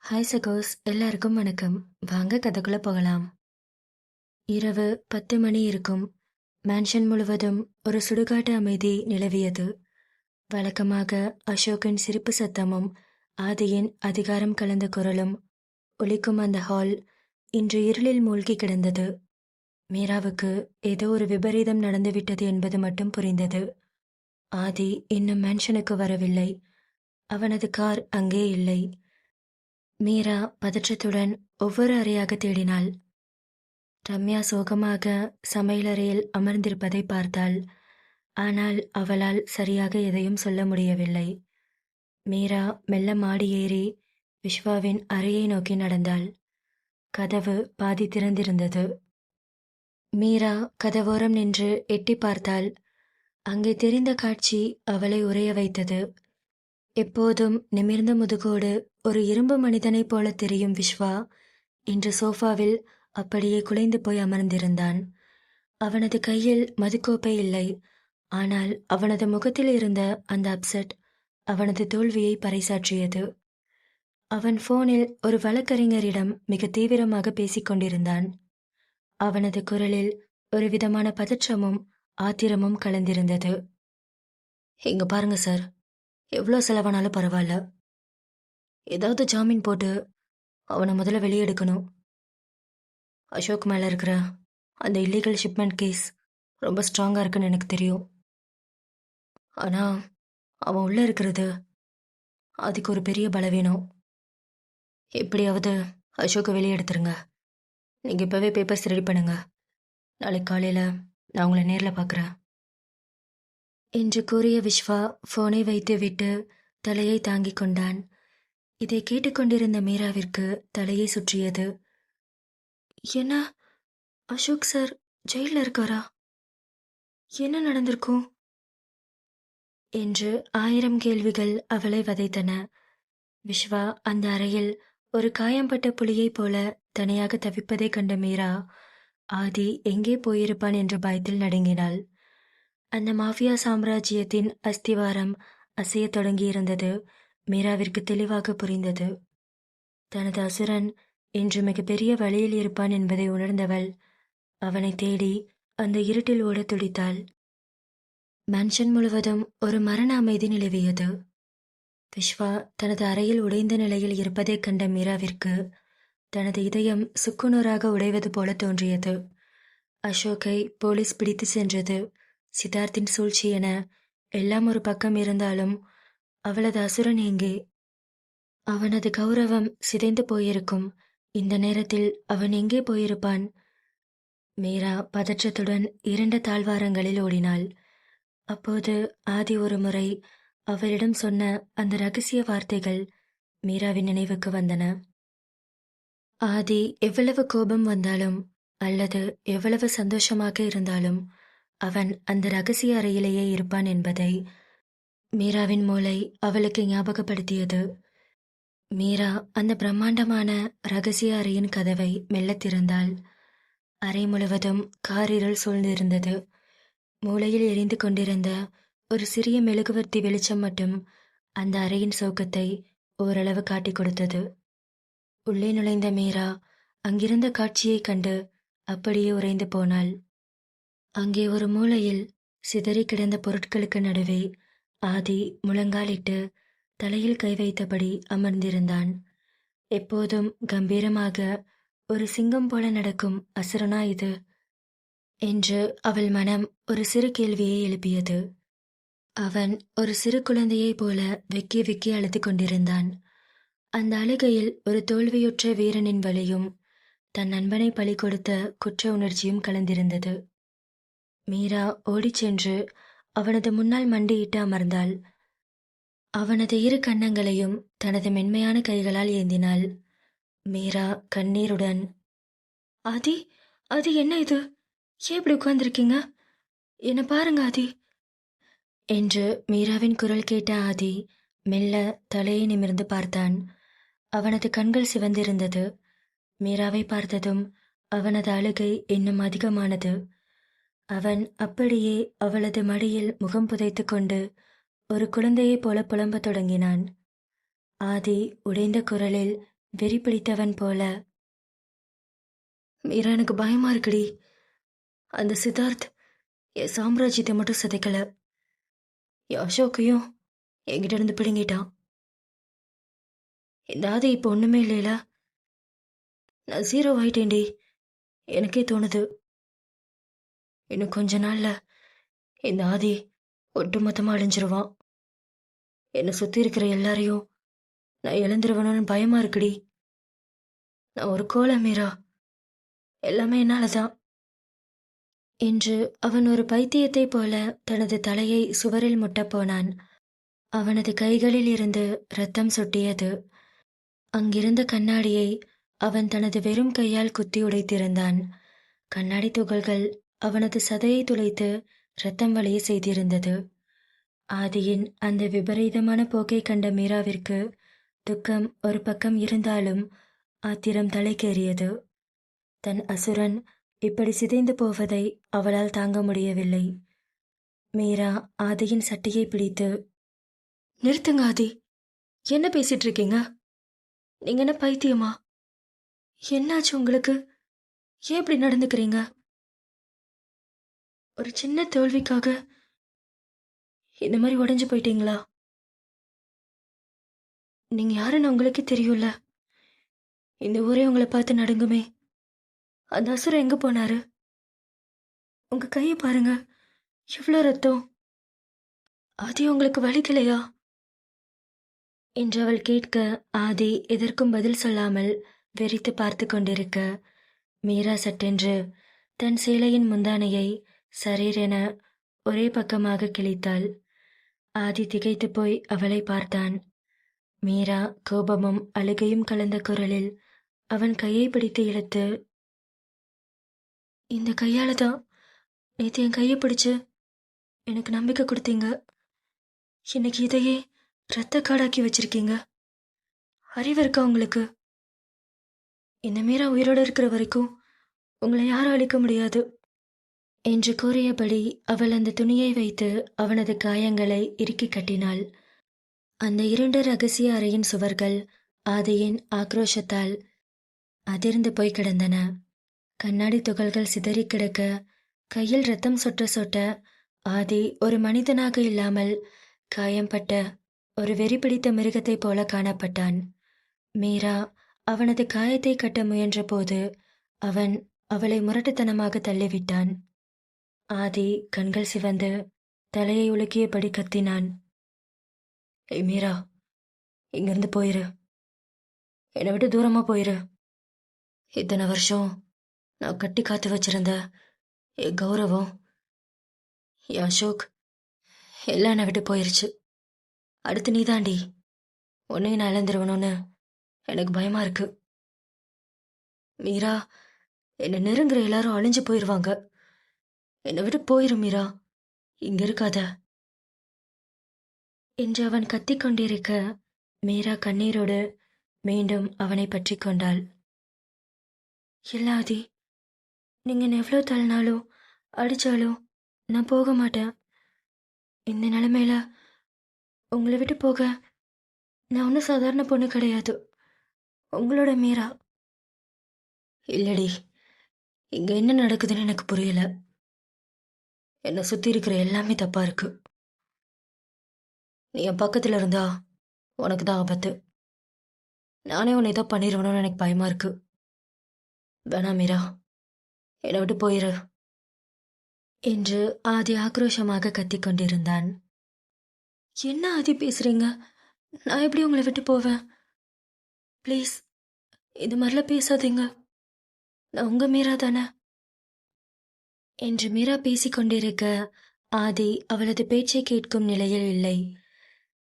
Hi சகோஸ், எல்லாருக்கும் வணக்கம். வாங்க கதைக்குள்ள போகலாம். இரவு 10 மணி இருக்கும். மேன்ஷன் முழுவதும் ஒரு சுடுகாட்டு அமைதி நிலவியது. வழக்கமாக அசோக்கின் சிரிப்பு சத்தமும் ஆதியின் அதிகாரம் கலந்த குரலும் ஒலிக்கும் அந்த ஹால் இன்று இருளில் மூழ்கி கிடந்தது. மீராவுக்கு ஏதோ ஒரு விபரீதம் நடந்துவிட்டது என்பது மட்டும் புரிந்தது. ஆதி இன்னும் மேன்ஷனுக்கு வரவில்லை. அவனது கார் அங்கே இல்லை. மீரா பதற்றத்துடன் ஒவ்வொரு அறையாக தேடினாள். ரம்யா சோகமாக சமையலறையில் அமர்ந்திருப்பதை பார்த்தாள். ஆனால் அவளால் சரியாக எதையும் சொல்ல முடியவில்லை. மீரா மெல்ல மாடி ஏறி விஸ்வாவின் அறையை நோக்கி நடந்தாள். கதவு பாதி திறந்திருந்தது. மீரா கதவோரம் நின்று எட்டி பார்த்தாள். அங்கே தெரிந்த காட்சி அவளை உறைய வைத்தது. எப்போதும் நிமிர்ந்த முதுகோடு ஒரு இரும்பு மனிதனைப் போல தெரியும் விஸ்வா இன்று சோஃபாவில் அப்படியே குலைந்து போய் அமர்ந்திருந்தான். அவனது கையில் மதுக்கோப்பை இல்லை. ஆனால் அவனது முகத்தில் இருந்த அந்த அப்செட் அவனது தோல்வியை பறைசாற்றியது. அவன் போனில் ஒரு வழக்கறிஞரிடம் மிக தீவிரமாக பேசிக் கொண்டிருந்தான். அவனது குரலில் ஒரு விதமான பதற்றமும் ஆத்திரமும் கலந்திருந்தது. இங்க பாருங்க சார், எவ்வளோ செலவானாலும் பரவாயில்ல, ஏதாவது ஜாமீன் போட்டு அவனை முதல்ல வெளியே எடுக்கணும். அசோக் மேலே இருக்கிற அந்த இல்லீகல் ஷிப்மெண்ட் கேஸ் ரொம்ப ஸ்ட்ராங்காக இருக்குன்னு எனக்கு தெரியும். ஆனால் அவன் உள்ளே இருக்கிறது அதுக்கு ஒரு பெரிய பலவீனம். எப்படியாவது அசோக்கை வெளியே எடுத்துருங்க. நீங்கள் இப்போவே பேப்பர்ஸ் ரெடி பண்ணுங்க. நாளைக்கு காலையில் நான் உங்களை நேரில் பார்க்குறேன் என்று கூறிய விஸ்வா ஃபோனை வைத்துவிட்டு தலையை தாங்கிக் கொண்டான். இதை கேட்டுக்கொண்டிருந்த மீராவிற்கு தலையை சுற்றியது. என்ன, அசோக் சார் ஜெயிலில் இருக்காரா? என்ன நடந்திருக்கும் என்று 1000 கேள்விகள் அவளை வதைத்தன. விஸ்வா அந்த அறையில் ஒரு காயம்பட்ட புலியைப் போல தனியாக தவிப்பதை கண்ட மீரா ஆதி எங்கே போயிருப்பான் என்ற பயத்தில் நடுங்கினாள். அந்த மாஃபியா சாம்ராஜ்யத்தின் அஸ்திவாரம் அசையத் தொடங்கியிருந்தது. மீராவிற்கு தெளிவாக புரிந்தது. தனது அசுரன் இன்று மிகப்பெரிய வழியில் இருப்பான் என்பதை உணர்ந்தவள் அவனை தேடி அந்த இருட்டில் ஓட துடித்தாள். மேன்ஷன் முழுவதும் ஒரு மரண அமைதி நிலவியது. விஸ்வா தனது அறையில் உடைந்த நிலையில் இருப்பதைக் கண்ட மீராவிற்கு தனது இதயம் சுக்குநூறாக உடைவது போல தோன்றியது. அசோக்கை போலீஸ் பிடித்து சென்றது, சித்தார்த்தின் சூழ்ச்சி என எல்லாம் ஒரு பக்கம் இருந்தாலும் அவளது அசுரன் எங்கே? அவனது கௌரவம் சிதைந்து போயிருக்கும். இந்த நேரத்தில் அவன் எங்கே போயிருப்பான்? மீரா பதற்றத்துடன் 2 தாழ்வாரங்களில் ஓடினாள். அப்போது ஆதி ஒரு முறை அவளிடம் சொன்ன அந்த ரகசிய வார்த்தைகள் மீராவின் நினைவுக்கு வந்தன. ஆதி எவ்வளவு கோபம் வந்தாலும் அல்லது எவ்வளவு சந்தோஷமாக இருந்தாலும் அவன் அந்த ரகசிய அறையிலேயே இருப்பான் என்பதை மீராவின் மூளை அவளுக்கு ஞாபகப்படுத்தியது. மீரா அந்த பிரம்மாண்டமான ரகசிய அறையின் கதவை மெல்ல திறந்தாள். அறை முழுவதும் காரிருள் சூழ்ந்திருந்தது. மூலையில் எரிந்து கொண்டிருந்த ஒரு சிறிய மெழுகுவர்த்தி வெளிச்சம் மட்டும் அந்த அறையின் சோகத்தை ஓரளவு காட்டிக் கொடுத்தது. உள்ளே நுழைந்த மீரா அங்கிருந்த காட்சியைக் கண்டு அப்படியே உறைந்து போனாள். அங்கே ஒரு மூலையில் சிதறி கிடந்த பொருட்களுக்கு நடுவே ஆதி முழங்காலிட்டு தலையில் கை வைத்தபடி அமர்ந்திருந்தான். எப்போதும் கம்பீரமாக ஒரு சிங்கம் போல நடக்கும் அசுரனா இது என்று அவள் மனம் ஒரு சிறு கேள்வியை எழுப்பியது. அவன் ஒரு சிறு குழந்தையைப் போல வெக்கி வெக்கி அழுது கொண்டிருந்தான். அந்த அழுகையில் ஒரு தோல்வியுற்ற வீரனின் வலியும் தன் நண்பனை பலி கொடுத்த குற்ற உணர்ச்சியும் கலந்திருந்தது. மீரா ஓடிச் சென்று அவனது முன்னால் மண்டியிட்டு அமர்ந்தாள். அவனது 2 கன்னங்களையும் தனது மென்மையான கைகளால் ஏந்தினாள். மீரா கண்ணீருடன், ஆதி, ஆதி, என்ன இது? ஏன் இப்படி உட்கார்ந்திருக்கீங்க? என்ன பாருங்க ஆதி என்று மீராவின் குரல் கேட்ட ஆதி மெல்ல தலையை நிமிர்ந்து பார்த்தான். அவனது கண்கள் சிவந்திருந்தது. மீராவை பார்த்ததும் அவனது அழுகை இன்னும் அதிகமானது. அவன் அப்படியே அவளது மடியில் முகம் புதைத்து கொண்டு ஒரு குழந்தையைப் போல புலம்பத் தொடங்கினான். ஆதி உடைந்த குரலில் வெறி பிடித்தவன் போல. மீரா, எனக்கு பயமா இருக்குடி. அந்த சித்தார்த் என் சாம்ராஜ்யத்தை மட்டும் சிதைக்கல, என் அசோக்கையும் என்கிட்ட இருந்து பிடுங்கிட்டான். இந்த ஆதி இப்போ ஒண்ணுமே இல்லைல. நான் ஜீரோ ஆயிட்டேன்டி. எனக்கே தோணுது, இன்னும் கொஞ்ச நாள்ல இந்த ஆதி ஒட்டுமொத்தமா அழிஞ்சிருவான். என்னை சுத்தி இருக்கிற எல்லாரையும் நான் இழந்துருவணும்னு பயமா இருக்குடி. நான் ஒரு கோலை மீரா, எல்லாமே என்னாலதான் என்று அவன் ஒரு பைத்தியத்தைப் போல தனது தலையை சுவரில் முட்டப் போனான். அவனது கைகளில் இருந்து இரத்தம் சொட்டியது. அங்கிருந்த கண்ணாடியை அவன் தனது வெறும் கையால் குத்தி உடைத்திருந்தான். கண்ணாடி துகள்கள் அவனது சதையை துளைத்து இரத்தம் வழிய செய்திருந்தது. ஆதியின் அந்த விபரீதமான போக்கை கண்ட மீராவிற்கு துக்கம் ஒரு பக்கம் இருந்தாலும் ஆத்திரம் தலைக்கேறியது. தன் அசுரன் இப்படி சிதைந்து போவதை அவளால் தாங்க முடியவில்லை. மீரா ஆதியின் சட்டையை பிடித்து, நிறுத்துங்க ஆதி, என்ன பேசிட்டு இருக்கீங்க? நீங்க என்ன பைத்தியமா? என்னாச்சு உங்களுக்கு? ஏன் இப்படி நடந்துக்கிறீங்க? ஒரு சின்ன தோல்விக்காக இந்த மாதிரி உடைஞ்சு போயிட்டீங்களா? நீங்க யாருன்னு உங்களுக்கே தெரியும்ல. இந்த ஊரே உங்களை பார்த்து நடுங்குமே. அந்த அசுரன் எங்க போனாரு? உங்க கையை பாருங்க, எவ்வளோ ரத்தம். ஆதி, உங்களுக்கு வலிக்கலையா என்று அவள் கேட்க, ஆதி எதற்கும் பதில் சொல்லாமல் வெறித்து பார்த்து கொண்டிருக்க, மீரா சட்டென்று தன் சேலையின் முந்தானையை சரீரென ஒரே பக்கமாக கிழித்தாள். ஆதி திகைத்து போய் அவளை பார்த்தான். மீரா கோபமும் அழுகையும் கலந்த குரலில் அவன் கையை பிடித்து இழுத்து, இந்த கையால தான் நேற்று என் கையை பிடிச்சு எனக்கு நம்பிக்கை கொடுத்தீங்க. இன்னைக்கு இதையே ரத்த காடாக்கி வச்சிருக்கீங்க. அறிவு இருக்கா உங்களுக்கு? இந்த மீரா உயிரோடு இருக்கிற வரைக்கும் உங்களை யாரும் அழிக்க முடியாது என்று கூறியபடி அவள் அந்த துணியை வைத்து அவனது காயங்களை இறுக்கி கட்டினாள். அந்த இருண்ட ரகசிய அறையின் சுவர்கள் ஆதியின் ஆக்ரோஷத்தால் அதிர்ந்து போய் கிடந்தன. கண்ணாடி துகள்கள் சிதறி கிடக்க, கையில் ரத்தம் சொட்ட சொட்ட ஆதி ஒரு மனிதனாக இல்லாமல் காயம்பட்ட ஒரு வெறி பிடித்த மிருகத்தைப் போல காணப்பட்டான். மீரா அவனது காயத்தை கட்ட முயன்ற போது அவன் அவளை முரட்டுத்தனமாக தள்ளிவிட்டான். ஆதி கண்கள் சிவந்து தலையை உலுக்கியபடி கத்தினான், ஏய் மீரா, இங்கிருந்து போயிரு. என்னை விட்டு தூரமா போயிரு. இத்தனை வருஷம் நான் கட்டி காத்து வச்சிருந்த என் கௌரவம், என் அசோக் எல்லாம் என்னை விட்டு போயிருச்சு. அடுத்து நீ தாண்டி. உன்னையும் நான் இழந்துருவணும்னு எனக்கு பயமா இருக்கு. மீரா, என்னை நெருங்குற எல்லாரும் அழிஞ்சு போயிடுவாங்க. என்னை விட்டு போயிரு மீரா, இங்க இருக்காத என்று அவன் கத்திக்கொண்டிருக்க, மீரா கண்ணீரோடு மீண்டும் அவனை பற்றி கொண்டாள். இல்லாதி, நீங்க என்ன எவ்வளோ தள்ளினாலும் அடிச்சாலும் நான் போக மாட்டேன். இந்த நிலைமையில உங்களை விட்டு போக நான் ஒன்றும் சாதாரண பொண்ணு கிடையாது. உங்களோட மீரா. இல்லடி, இங்க என்ன நடக்குதுன்னு எனக்கு புரியல. என்னை சுத்தி இருக்கிற எல்லாமே தப்பா இருக்கு. நீ என் பக்கத்துல இருந்தா உனக்கு தான் ஆபத்து. நானே உன்னை தான் பண்ணிடுவேணும்னு எனக்கு பயமா இருக்கு. வேணா மீரா, என்னை விட்டு போயிரு என்று ஆதி ஆக்ரோஷமாக கத்திக்கொண்டிருந்தான். என்ன ஆதி பேசுறீங்க? நான் எப்படி உங்களை விட்டு போவேன்? ப்ளீஸ், இது மாதிரிலாம் பேசாதீங்க. நான் உங்க மீரா தானே என்று மீரா பேசிக்கொண்டிருக்க, ஆதி அவளது பேச்சை கேட்கும் நிலையில் இல்லை.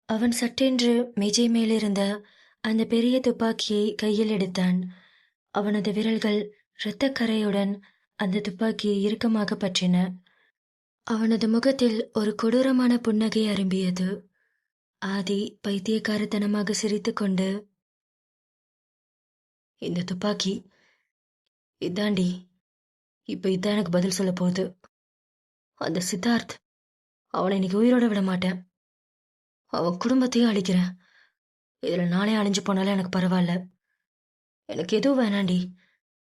அவன் சட்டென்று மேஜை மேலிருந்த அந்த பெரிய துப்பாக்கியை கையில் எடுத்தான். அவனது விரல்கள் இரத்தக்கரையுடன் அந்த துப்பாக்கியை இறுக்கமாக பற்றின. அவனது முகத்தில் ஒரு கொடூரமான புன்னகை அரும்பியது. ஆதி பைத்தியக்காரத்தனமாக சிரித்துக்கொண்டு, இந்த துப்பாக்கி இதாண்டி, இப்ப இதான் எனக்கு பதில் சொல்ல போகுது. அந்த சித்தார்த், அவனை இன்னைக்கு உயிரோட விட மாட்டேன். அவன் குடும்பத்தையும் அழிக்கிறேன். இதுல நானே அழிஞ்சு போனாலும் எனக்கு பரவாயில்ல. எனக்கு எதுவும் வேணாண்டி.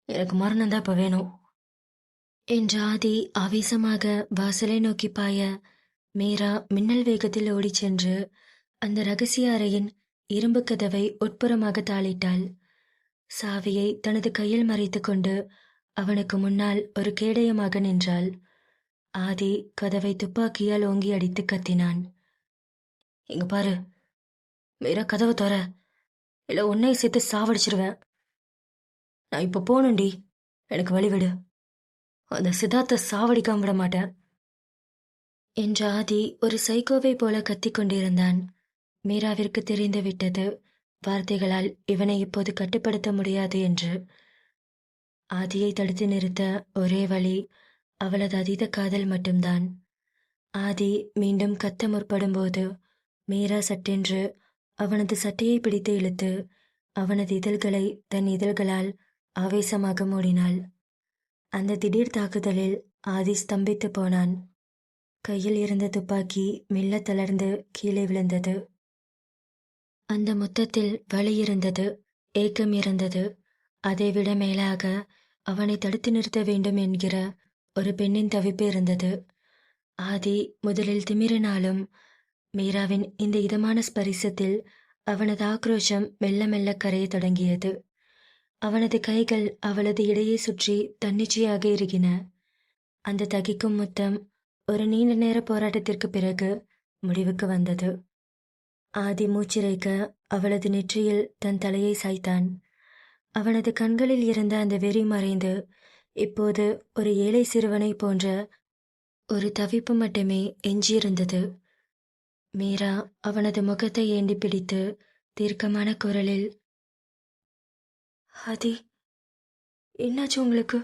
எனக்கு மரணம் தான் இப்போ வேணும் என்ற ஆதி ஆவேசமாக வாசலை நோக்கி பாய, மீரா மின்னல் வேகத்தில் ஓடிச் சென்று அந்த ரகசிய அறையின் இரும்பு கதவை உட்புறமாக தாளிட்டாள். சாவியை தனது கையில் மறைத்துக் கொண்டு அவனுக்கு முன்னால் ஒரு கேடயமாக நின்றாள். ஆதி கதவை துப்பாக்கியால் ஓங்கி அடித்து கத்தினான். இங்க பாரு, மீரா கதவை தொற, இல்ல உன்னையும் சேர்த்து சாவடிச்சிருவேன். நான் இப்போ போகணும்டி, எனக்கு வழிவிடு. அந்த சித்தார்த்தை சாவடிக்காம விட மாட்டேன் என்ற ஆதி ஒரு சைக்கோவை போல கத்திக் கொண்டிருந்தான். மீராவிற்கு தெரிந்து விட்டது, வார்த்தைகளால் இவனை இப்போது கட்டுப்படுத்த முடியாது என்று. ஆதியை தடுத்து நிறுத்த ஒரே வழி அவளது அதீத காதல் மட்டும்தான். ஆதி மீண்டும் கத்த முற்படும்போது மீரா சட்டென்று அவனது சட்டையை பிடித்து இழுத்து அவனது இதழ்களை தன் இதழ்களால் ஆவேசமாக மூடினாள். அந்த திடீர் தாக்குதலில் ஆதி ஸ்தம்பித்து போனான். கையில் இருந்த துப்பாக்கி மெல்ல தளர்ந்து கீழே விழுந்தது. அந்த முத்தத்தில் வலி இருந்தது, ஏக்கம் இருந்தது. அதைவிட மேலாக அவனை தடுத்து நிறுத்த வேண்டும் என்கிற ஒரு பெண்ணின் தவிப்பு இருந்தது. ஆதி முதலில் திமிரினாலும் மீராவின் இந்த இதமான ஸ்பரிசத்தில் அவனது ஆக்ரோஷம் மெல்ல மெல்ல கரைய தொடங்கியது. அவனது கைகள் அவளது இடையே சுற்றி தன்னிச்சையாக இறுகின. அந்த தகிக்கும் முத்தம் ஒரு நீண்ட நேர போராட்டத்திற்கு பிறகு முடிவுக்கு வந்தது. ஆதி மூச்சிறைக்க அவளது நெற்றியில் தன் தலையை சாய்த்தான். அவனது கண்களில் இருந்த அந்த வெறி மறைந்து இப்போது ஒரு ஏழை சிறுவனை போன்ற ஒரு தவிப்பு மட்டுமே எஞ்சியிருந்தது. மீரா அவனது முகத்தை ஏந்தி பிடித்து தீர்க்கமான குரலில், ஆதி, என்னாச்சு உங்களுக்கு?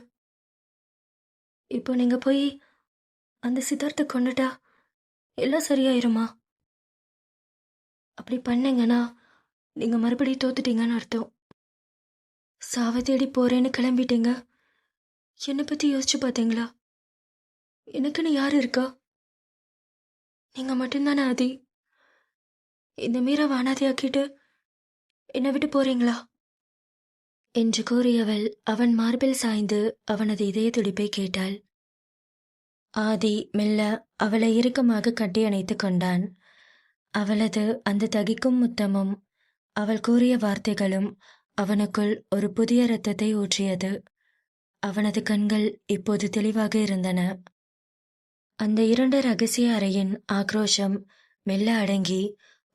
இப்போ நீங்க போய் அந்த சித்தார்த்தை கொண்டுட்டா எல்லாம் சரியாயிருமா? அப்படி பண்ணீங்கன்னா நீங்க மறுபடியும் தோத்துட்டீங்கன்னு அர்த்தம். சாவை தேடி போறேன்னு கிளம்பிட்டீங்க. என்னை பத்தி யோசிச்சு பார்த்தீங்களா? எனக்குன்னு யார் இருக்கா? நீங்க மட்டும்தானே ஆதி. இந்த மீராவை அனாதையாக்கிட்டு என்னை விட்டு போறீங்களா என்று கூறியவள் அவன் மார்பில் சாய்ந்து அவனது இதய துடிப்பை கேட்டாள். ஆதி மெல்ல அவளை இறுக்கமாக கட்டி அணைத்துக் கொண்டான். அவளது அந்த தகிக்கும் முத்தமும் அவள் கூறிய வார்த்தைகளும் அவனுக்குள் ஒரு புதிய இரத்தத்தை ஊற்றியது. அவனது கண்கள் இப்போது தெளிவாக இருந்தன. அந்த இருண்ட ரகசிய அறையின் ஆக்ரோஷம் மெல்ல அடங்கி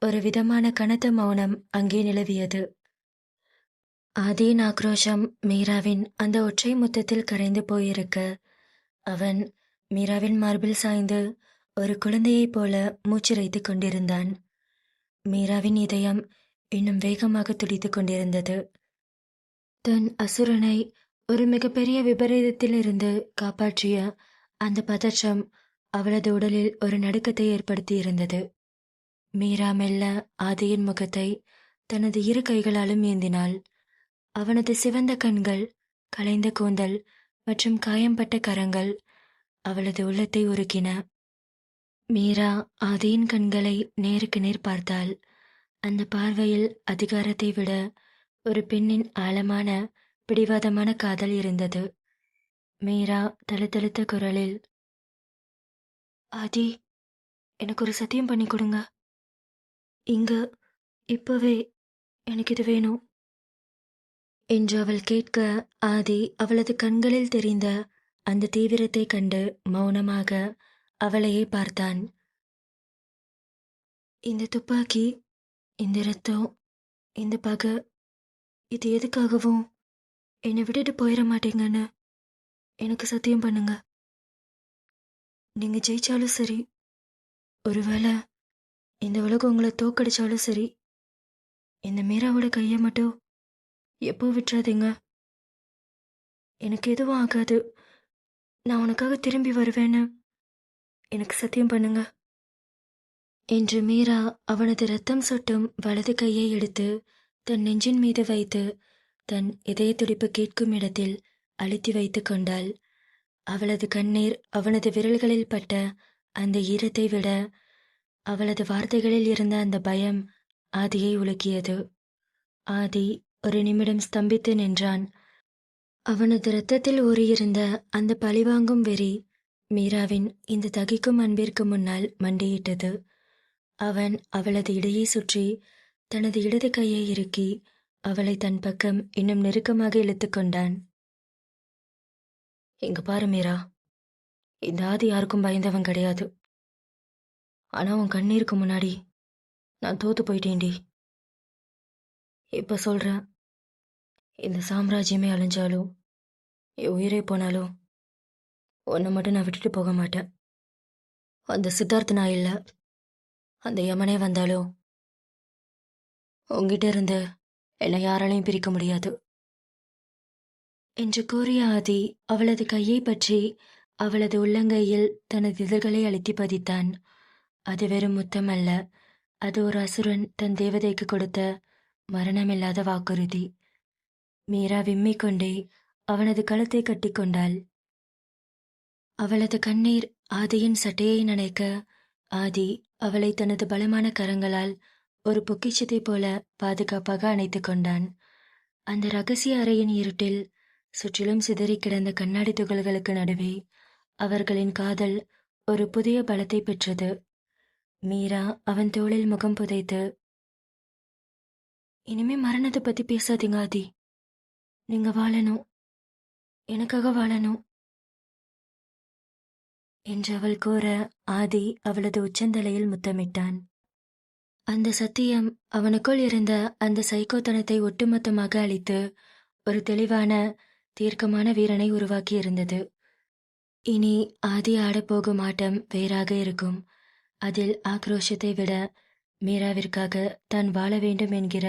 ஒரு விதமான கனத்த மௌனம் அங்கே நிலவியது. ஆதியின் ஆக்ரோஷம் மீராவின் அந்த ஒற்றை முத்தத்தில் கரைந்து போயிருக்க, அவன் மீராவின் மார்பில் சாய்ந்து ஒரு குழந்தையைப் போல மூச்சிறைத்துக் கொண்டிருந்தான். மீராவின் இதயம் இன்னும் வேகமாக துடித்துக் கொண்டிருந்தது. தன் அசுரனை ஒரு மிகப்பெரிய விபரீதத்திலிருந்து காப்பாற்றிய அந்த பதற்றம் அவளது உடலில் ஒரு நடுக்கத்தை ஏற்படுத்தியிருந்தது. மீரா மெல்ல ஆதியின் முகத்தை தனது இரு கைகளாலும் ஏந்தினாள். அவனது சிவந்த கண்கள், கலைந்த கூந்தல் மற்றும் காயம்பட்ட கரங்கள் அவளது உள்ளத்தை உருக்கின. மீரா ஆதியின் கண்களை நேருக்கு நேர் பார்த்தாள். அந்த பார்வையில் அதிகாரத்தை விட ஒரு பெண்ணின் ஆழமான பிடிவாதமான காதல் இருந்தது. மீரா தழுதழுத்த குரலில், ஆதி, எனக்கு ஒரு சத்தியம் பண்ணி கொடுங்க. இங்க இப்பவே எனக்கு இது வேணும் என்று அவள் கேட்க, ஆதி அவளது கண்களில் தெரிந்த அந்த தீவிரத்தை கண்டு மௌனமாக அவளையே பார்த்தான். இந்த துப்பாக்கி, இந்த ரத்தம், இந்த பகை, இது எதுக்காகவும் என்னை விட்டுட்டு போயிட மாட்டீங்கன்னு எனக்கு சத்தியம் பண்ணுங்க. நீங்க ஜெயிச்சாலும் சரி, ஒருவேளை இந்த உலகம் உங்களை தோக்கடிச்சாலும் சரி, இந்த மீராவோட கையை மட்டும் எப்போ விட்டுறாதீங்க. எனக்கு எதுவும் ஆகாது. நான் உனக்காக திரும்பி வருவேன்னு எனக்கு சத்தியம் பண்ணுங்க என்று மீரா அவனது ரத்தம் சொட்டும் வலது கையை எடுத்து தன் நெஞ்சின் மீது வைத்து தன் இதய துடிப்பு கேட்கும் இடத்தில் அழுத்தி வைத்து கொண்டாள். அவளது கண்ணீர் அவனது விரல்களில் பட்ட அந்த ஈரத்தை விட அவளது வார்த்தைகளில் இருந்த அந்த பயம் ஆதியை உலுக்கியது. ஆதி ஒரு நிமிடம் ஸ்தம்பித்து நின்றான். அவனது இரத்தத்தில் ஊறியிருந்த அந்த பழிவாங்கும் வெறி மீராவின் இந்த தகிக்கும் அன்பிற்கு முன்னால் மண்டியிட்டது. அவன் அவளது இடையை சுற்றி தனது இடது கையை இறுக்கி அவளை தன் பக்கம் இன்னும் நெருக்கமாக இழுத்து கொண்டான். இங்க பாரு மீரா, இந்த ஆதி யாருக்கும் பயந்தவன் கிடையாது. ஆனா உன் கண்ணீருக்கு முன்னாடி நான் தோத்து போயிட்டேன்டி. இப்ப சொல்றேன், இந்த சாம்ராஜ்யமே அழிஞ்சாலும் என் உயிரே போனாலும் உன்னை மட்டும் நான் விட்டுட்டு போக மாட்டேன். அந்த சித்தார்த்த நான் இல்லை, அந்த யமனே வந்தாலும் உங்ககிட்ட இருந்து என்னை யாராலையும் பிரிக்க முடியாது என்று கூறிய ஆதி அவளது கையை பற்றி அவளது உள்ளங்கையில் தனது இதழ்களை அழுத்தி பதித்தான். அது வெறும் முத்தம் அல்ல, அது ஒரு அசுரன் தன் தேவதைக்கு கொடுத்த மரணமில்லாத வாக்குறுதி. மீரா விம்மிக் கொண்டே அவனது கழுத்தை கட்டிக்கொண்டாள். அவளது கண்ணீர் ஆதியின் சட்டையை நனைக்க ஆதி அவளை தனது பலமான கரங்களால் ஒரு பொக்கிஷத்தைப் போல பாதுகாப்பாக அணைத்துக் கொண்டான். அந்த ரகசிய அறையின் இருட்டில் சுற்றிலும் சிதறி கிடந்த கண்ணாடி துகள்களுக்கு நடுவே அவர்களின் காதல் ஒரு புதிய பலத்தை பெற்றது. மீரா அவன் தோளில் முகம் புதைத்து, இனிமே மரணத்தை பத்தி பேசாதீங்க ஆதி, நீங்க வாழணும், எனக்காக வாழணும் என்று அவள் கூற ஆதி அவளது உச்சந்தலையில் முத்தமிட்டான். அந்த சத்தியம் அவனுக்குள் இருந்த அந்த சைக்கோத்தனத்தை ஒட்டுமொத்தமாக அழித்து ஒரு தெளிவான தீர்க்கமான வீரனை உருவாக்கி இருந்தது. இனி ஆதி ஆடப்போகும் ஆட்டம் வேறாக இருக்கும். அதில் ஆக்ரோஷத்தை விட மீராவிற்காக தான் வாழ வேண்டும் என்கிற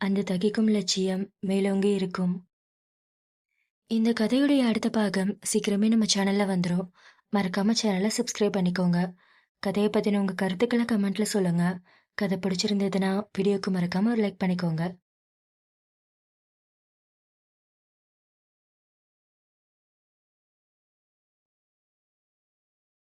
அந்த தகிக்கும் லட்சியம் மேலோங்கி இருக்கும். இந்த கதையுடைய அடுத்த பாகம் சீக்கிரமே நம்ம சேனல்ல வந்துடும். மறக்காம சேனலை சப்ஸ்கிரைப் பண்ணிக்கோங்க. கதையை பற்றின உங்கள் கருத்துக்களை கமெண்ட்ல சொல்லுங்க. கதை பிடிச்சிருந்ததுன்னா வீடியோக்கு மறக்காம ஒரு லைக் பண்ணிக்கோங்க.